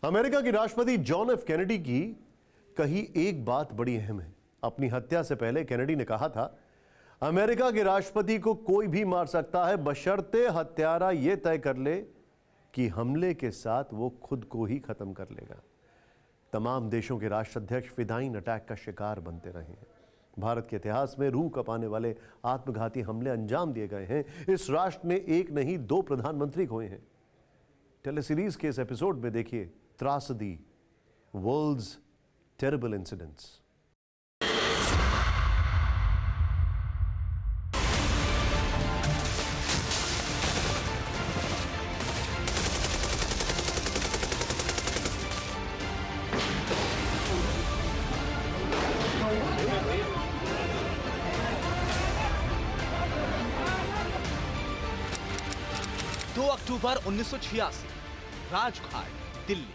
America के राष्ट्रपति John F Kennedy की कही एक बात बड़ी अहम है। अपनी हत्या से पहले कैनेडी ने कहा था, अमेरिका के राष्ट्रपति को कोई भी मार सकता है बशर्ते हत्यारा यह तय कर ले कि हमले के साथ वो खुद को ही खत्म कर लेगा। तमाम देशों के राष्ट्राध्यक्ष फिदाइन अटैक का शिकार बनते रहे हैं। भारत के इतिहास में रूह कपाने वाले आत्मघाती हमले अंजाम दिए गए हैं। इस राष्ट्र में एक नहीं 2 प्रधानमंत्री खोए हैं। टेलीसीरीज के इस एपिसोड में देखिए त्रासदी, वर्ल्ड्स टेरिबल इंसिडेंट्स। अक्टूबर 1986, राजघाट, दिल्ली।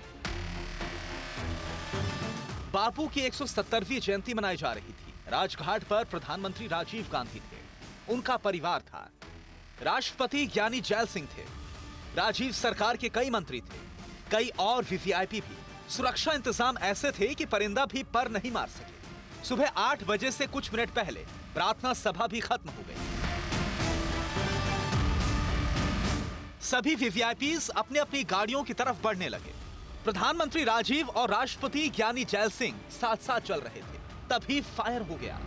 बापू की 170वीं जयंती मनाई जा रही थी। राजघाट पर प्रधानमंत्री राजीव गांधी थे, उनका परिवार था। राष्ट्रपति ज्ञानी जैल सिंह थे। राजीव सरकार के कई मंत्री थे, कई और वीवीआईपी भी। सुरक्षा इंतजाम ऐसे थे कि परिंदा भी पर नहीं मार सके। सुबह 8 बजे से कुछ मिनट पहले प्रार्थना सभा भी खत्म हो गई। सभी वीवीआईपीज अपने अपनी गाड़ियों की तरफ बढ़ने लगे। प्रधानमंत्री राजीव और राष्ट्रपति ज्ञानी जैल सिंह साथ साथ चल रहे थे। तभी फायर हो गया।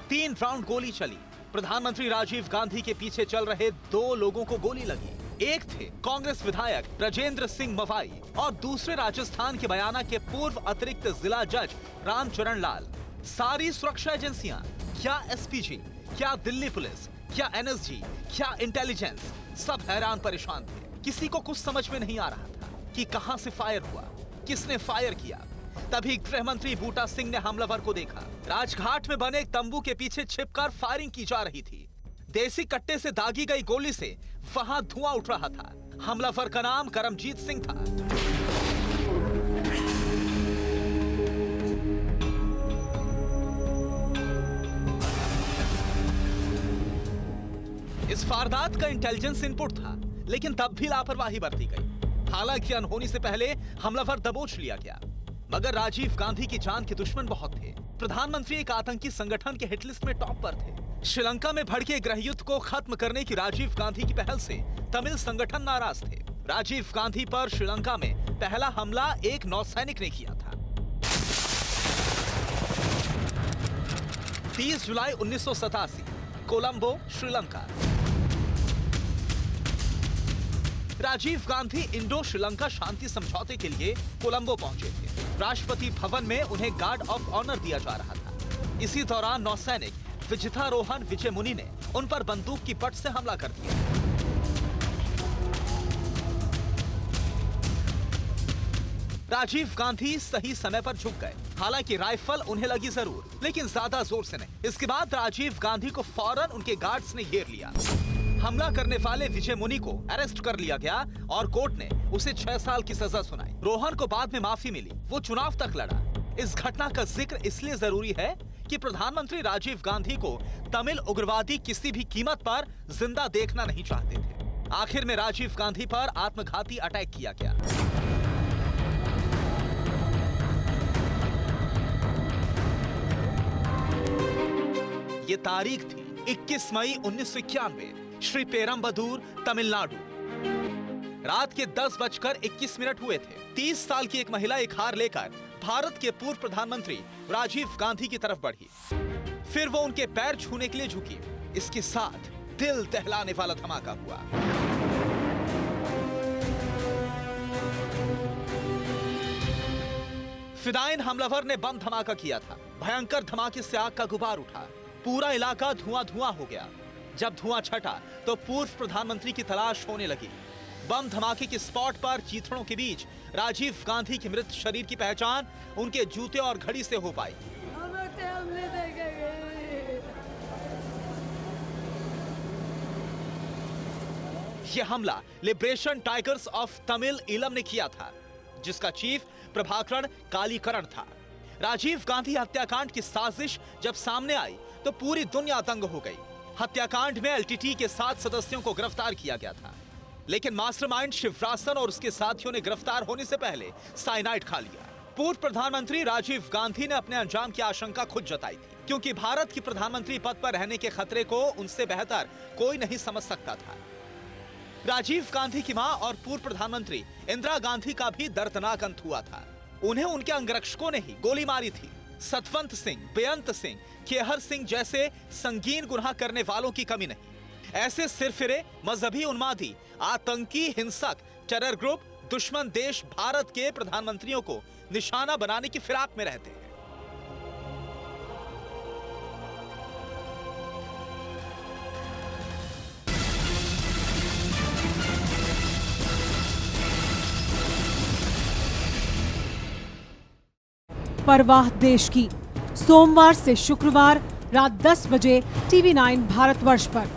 तीन राउंड गोली चली। प्रधानमंत्री राजीव गांधी के पीछे चल रहे 2 लोगों को गोली लगी। एक थे कांग्रेस विधायक राजेंद्र सिंह मवाई और दूसरे राजस्थान के बयाना के पूर्व अतिरिक्त जिला जज रामचरण लाल। सारी सुरक्षा एजेंसियां, क्या एसपीजी, क्या दिल्ली पुलिस, क्या एनएसजी, क्या इंटेलिजेंस, सब हैरान परेशान थे। किसी को कुछ समझ में नहीं आ रहा था कि कहां से फायर हुआ, किसने फायर किया। तभी गृह मंत्री बूटा सिंह ने हमलावर को देखा। राजघाट में बने एक तंबू के पीछे छिपकर फायरिंग की जा रही थी। देसी कट्टे से दागी गई गोली से वहां धुआं उठ रहा था। हमलावर का नाम करमजीत सिंह था। इस वारदात का इंटेलिजेंस इनपुट था, लेकिन तब भी लापरवाही बरती गई। हालांकि अनहोनी से पहले हमलावर दबोच लिया गया, मगर राजीव गांधी की जान के दुश्मन बहुत थे। प्रधानमंत्री एक आतंकी संगठन के हिटलिस्ट में टॉप पर थे। श्रीलंका में भड़के गृहयुद्ध को खत्म करने की राजीव गांधी की पहल से तमिल संगठन नाराज थे। राजीव गांधी पर श्रीलंका में पहला हमला एक नौसैनिक ने किया था। 30 जुलाई 1987, कोलंबो, श्रीलंका। राजीव गांधी इंडो श्रीलंका शांति समझौते के लिए कोलंबो पहुंचे थे। राष्ट्रपति भवन में उन्हें गार्ड ऑफ ऑनर दिया जा रहा था। इसी दौरान नौसैनिक विजितारोहण विजय मुनि ने उन पर बंदूक की बट से हमला कर दिया। राजीव गांधी सही समय पर झुक गए। हालांकि राइफल उन्हें लगी जरूर, लेकिन ज्यादा जोर से नहीं। इसके बाद राजीव गांधी को फौरन उनके गार्ड्स ने घेर लिया। हमला करने वाले विजय मुनि को अरेस्ट कर लिया गया और कोर्ट ने उसे 6 साल की सजा सुनाई। रोहन को बाद में माफी मिली, वो चुनाव तक लड़ा। इस घटना का जिक्र इसलिए जरूरी है कि प्रधानमंत्री राजीव गांधी को तमिल उग्रवादी किसी भी कीमत पर जिंदा देखना नहीं चाहते थे। आखिर में राजीव गांधी पर आत्मघाती अटैक किया गया। ये तारीख थी 21 मई 1991, श्री पेरम्बदूर, तमिलनाडु। रात के 10:21 हुए थे। 30 साल की एक महिला एक हार लेकर भारत के पूर्व प्रधानमंत्री राजीव गांधी की तरफ बढ़ी। फिर वो उनके पैर छूने के लिए झुकी। इसके साथ दिल दहलाने वाला धमाका हुआ। फिदाइन हमलावर ने बम धमाका किया था। भयंकर धमाके से आग का गुबार उठा। पूरा इलाका धुआं धुआं हो गया। जब धुआं छटा तो पूर्व प्रधानमंत्री की तलाश होने लगी। बम धमाके के स्पॉट पर चीथड़ों के बीच राजीव गांधी के मृत शरीर की पहचान उनके जूते और घड़ी से हो पाई। यह हमला liberation tigers of Tamil Eelam ने किया था, जिसका चीफ प्रभाकरण कालीकरण था। राजीव गांधी हत्याकांड की साजिश जब सामने आई तो पूरी दुनिया दंग हो गई। हत्याकांड में एलटीटी के 7 सदस्यों को गिरफ्तार किया गया था, लेकिन मास्टरमाइंड शिवरासन और उसके साथियों ने गिरफ्तार होने से पहले साइनाइड खा लिया। पूर्व प्रधानमंत्री राजीव गांधी ने अपने अंजाम की आशंका खुद जताई थी, क्योंकि भारत की प्रधानमंत्री पद पर रहने के खतरे को उनसे बेहतर कोई नहीं समझ सकता था। राजीव गांधी की मां और पूर्व प्रधानमंत्री इंदिरा गांधी का भी दर्दनाक अंत हुआ था। उन्हें उनके अंगरक्षकों ने ही गोली मारी थी। सतवंत सिंह, बेअंत सिंह, केहर सिंह जैसे संगीन गुनाह करने वालों की कमी नहीं। ऐसे सिरफिरे, मजहबी उन्मादी, आतंकी, हिंसक, टेरर ग्रुप दुश्मन देश भारत के प्रधानमंत्रियों को निशाना बनाने की फिराक में रहते हैं। परवाह देश की, सोमवार से शुक्रवार रात 10 बजे TV9 भारतवर्ष पर।